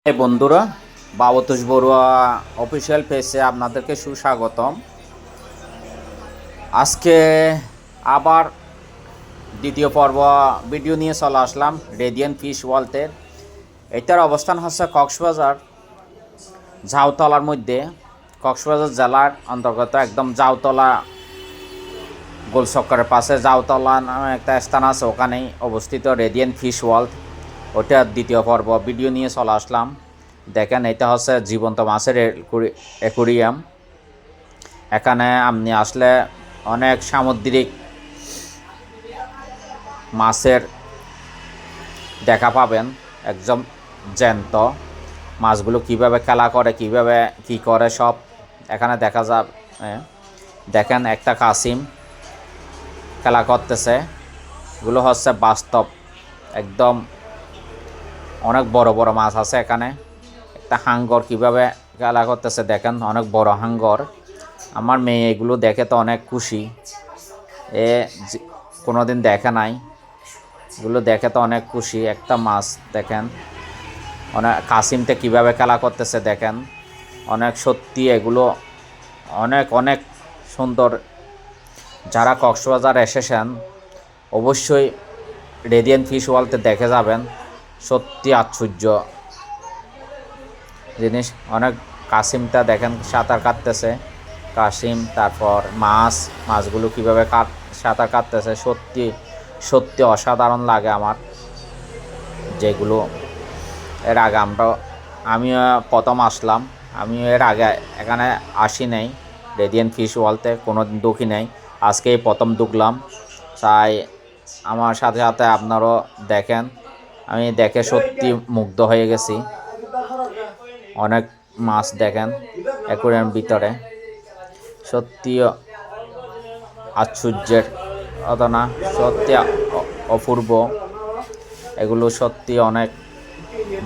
এই বন্ধুরা, বাবতোষ বড়ুয়া অফিসিয়াল পেজে আপনাদেরকে সুস্বাগতম। আজকে আবার দ্বিতীয় পর্ব ভিডিও নিয়ে চলে আসলাম রেডিয়েন্ট ফিশ ওয়ার্ল্ডের। এটার অবস্থান হচ্ছে কক্সবাজার ঝাউতলার মধ্যে, কক্সবাজার জেলার অন্তর্গত একদম জাউতলা গোলচক্করের পাশে জাউতলা নামে একটা স্থান আছে, ওখানেই অবস্থিত রেডিয়েন্ট ফিশ ওয়ার্ল্ড। ওটার দ্বিতীয় পর্ব ভিডিও নিয়ে চলে আসলাম। দেখেন, এটা হচ্ছে জীবন্ত মাছের অ্যাকুরিয়াম। এখানে আপনি আসলে অনেক সামুদ্রিক মাছের দেখা পাবেন, একদম জ্যান্ত। মাছগুলো কিভাবে খেলা করে, কিভাবে কি করে, সব এখানে দেখা যাবে। দেখেন, একটা কাসিম খেলা করতেছে। এগুলো হচ্ছে বাস্তব, একদম অনেক বড় বড় মাছ আছে এখানে। একটা হাঙ্গর কিভাবে খেলা করতেছে দেখেন, অনেক বড় হাঙ্গর। আমার মেয়ে এগুলো দেখে তো অনেক খুশি, এ কোনোদিন দেখে নাই, এগুলো দেখে তো অনেক খুশি। একটা মাছ দেখেন, অনেক কাসিমতে কিভাবে খেলা করতেছে দেখেন, অনেক সত্যি এগুলো অনেক অনেক সুন্দর। যারা কক্সবাজার এসেছেন অবশ্যই রেডিয়েন্ট ফিশ ওয়ার্ল্ডে দেখে যাবেন, সত্যি আশ্চর্য জিনিস। অনেক কাসিমটা দেখেন সাঁতার কাটতেছে, কাসিম। তারপর মাছগুলো কীভাবে সাঁতার কাটতেছে, সত্যি সত্যি অসাধারণ লাগে আমার। যেগুলো এর আগে আমিও প্রথম আসলাম, আমিও এর আগে এখানে আসি নাই রেডিয়েন্ট ফিশ ওয়ার্ল্ডে, কোনো দিন ঢুকি নাই, আজকেই প্রথম ঢুকলাম। তাই আমার সাথে সাথে আপনারাও দেখেন, আমি দেখে সত্যি মুগ্ধ হয়ে গেছি। অনেক মাছ দেখেন অ্যাকুরিয়ামের ভিতরে, সত্যি আশ্চর্যের ঘটনা, সত্যি অপূর্ব। এগুলো সত্যি অনেক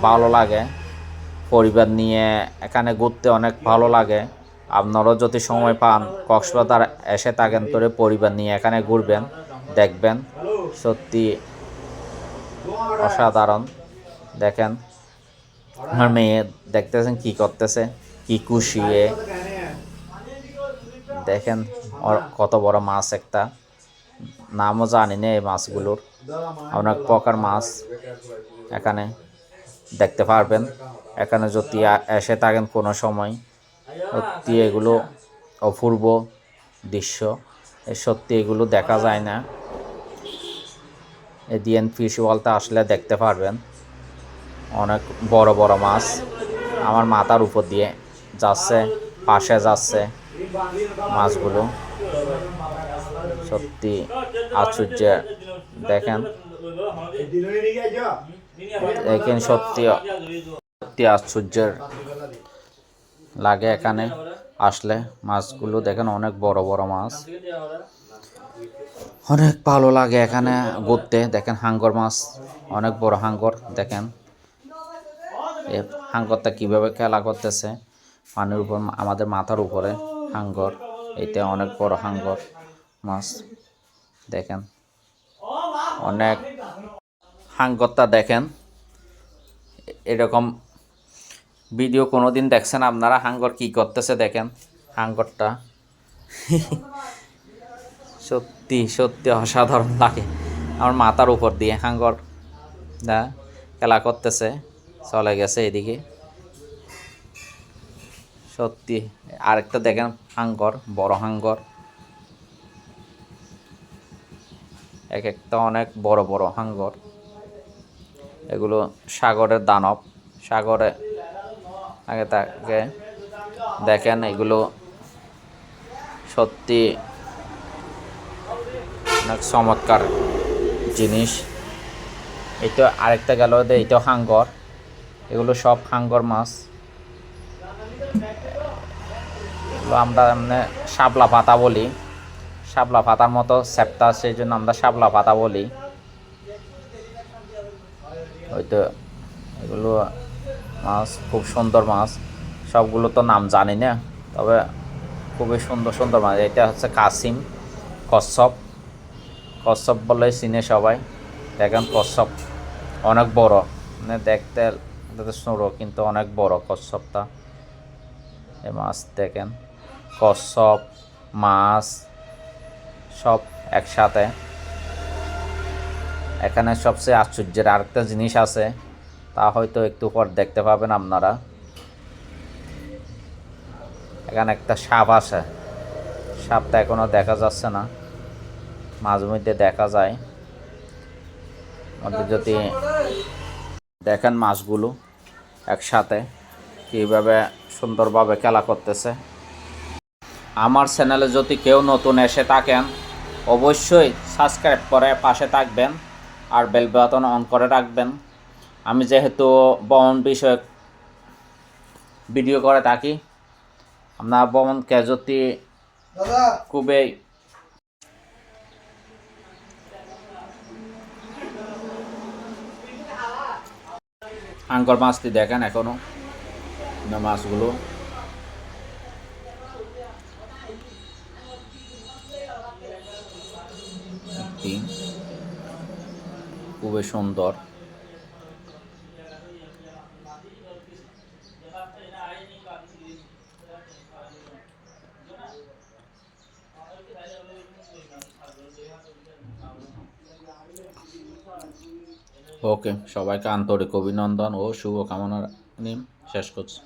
ভালো লাগে, পরিবার নিয়ে এখানে ঘুরতে অনেক ভালো লাগে। আপনারাও যদি সময় পান কক্সবাজার এসে থাকেন তোরে পরিবার নিয়ে এখানে ঘুরবেন, দেখবেন, সত্যি অসাধারণ। দেখেন, আমার মেয়ে দেখতেছেন কি করতেছে, কি খুশি এ। দেখেন কত বড় মাছ, একটা নামও জানি না এই মাছগুলোর। অনেক প্রকার মাছ এখানে দেখতে পারবেন, এখানে যদি এসে থাকেন কোনো সময়। সত্যি এগুলো অপূর্ব দৃশ্য, সত্যি এগুলো দেখা যায় না। রেডিয়েন্ট ফিশ ওয়ার্ল্ডে আসলে দেখতে পারবেন অনেক বড় বড় মাছ আমার মাথার উপর দিয়ে যাচ্ছে, পাশে যাচ্ছে মাছগুলো, সত্যি আশ্চর্য। দেখেন দেখেন সত্যি সত্যি আশ্চর্যের লাগে এখানে আসলে। মাছগুলো দেখেন অনেক বড় বড় মাছ, অনেক ভালো লাগে এখানে ঘুরতে। দেখেন হাঙ্গর মাছ, অনেক বড় হাঙ্গর। দেখেন এই হাঙ্গরটা কীভাবে খেলা করতেছে পানির উপর, আমাদের মাথার উপরে হাঙ্গর। এটা অনেক বড় হাঙ্গর মাছ। দেখেন অনেক হাঙ্গরটা দেখেন, এরকম ভিডিও কোনোদিন দেখছেন আপনারা? হাঙ্গর কি করতেছে দেখেন, হাঙ্গরটা সত্যি সত্যি অসাধারণ লাগে। আমার মাথার উপর দিয়ে হাঙ্গর খেলা করতেছে, চলে গেছে এদিকে। সত্যি আরেকটা দেখেন হাঙ্গর, বড় হাঙ্গর। এক একটা অনেক বড় বড় হাঙ্গর। এগুলো সাগরের দানব, সাগরে আগে থাকে। দেখেন এগুলো সত্যি অনেক চমৎকার জিনিস। এইটা আরেকটা গেল, এইটা হাঙ্গর। এগুলো সব হাঙ্গর মাছ। এগুলো আমরা এমনি শাপলা পাতা বলি, শাপলা পাতার মতো স্যাপটা, সেই জন্য আমরা শাপলা পাতা বলি। হয়তো এগুলো মাছ খুব সুন্দর মাছ, সবগুলো তো নাম জানি না, তবে খুবই সুন্দর সুন্দর মাছ। এটা হচ্ছে কাসিম, কচ্ছপ, কচ্ছপ বলে চিনে সবাই। দেখেন কচ্ছপ অনেক বড়, মানে দেখতে এটাতে সরো কিন্তু অনেক বড় কচ্ছপটা। এই মাছ দেখেন, কচ্ছপ মাছ সব একসাথে। এখানে সবচেয়ে আশ্চর্যের আরেকটা জিনিস আছে, তা হয়তো একটু পর দেখতে পাবেন আপনারা। এখানে একটা সাপ আছে, সাপটা এখনো দেখা যাচ্ছে না, মাঝে মধ্যে দেখা যায়। মধ্যে যদি দেখেন মাছগুলো একসাথে কীভাবে সুন্দরভাবে খেলা করতেছে। আমার চ্যানেলে যদি কেউ নতুন এসে থাকেন অবশ্যই সাবস্ক্রাইব করে পাশে থাকবেন আর বেল বাটন অন করে রাখবেন। আমি যেহেতু ভ্রমণ বিষয়ক ভিডিও করে থাকি, আপনার ভ্রমণকে যদি খুবই আঙ্কর মাছটি দেখেন এখনো মাছগুলো খুবই সুন্দর। ওকে, সবাইকে আন্তরিক অভিনন্দন ও শুভকামনা নিয়ে শেষ করছি।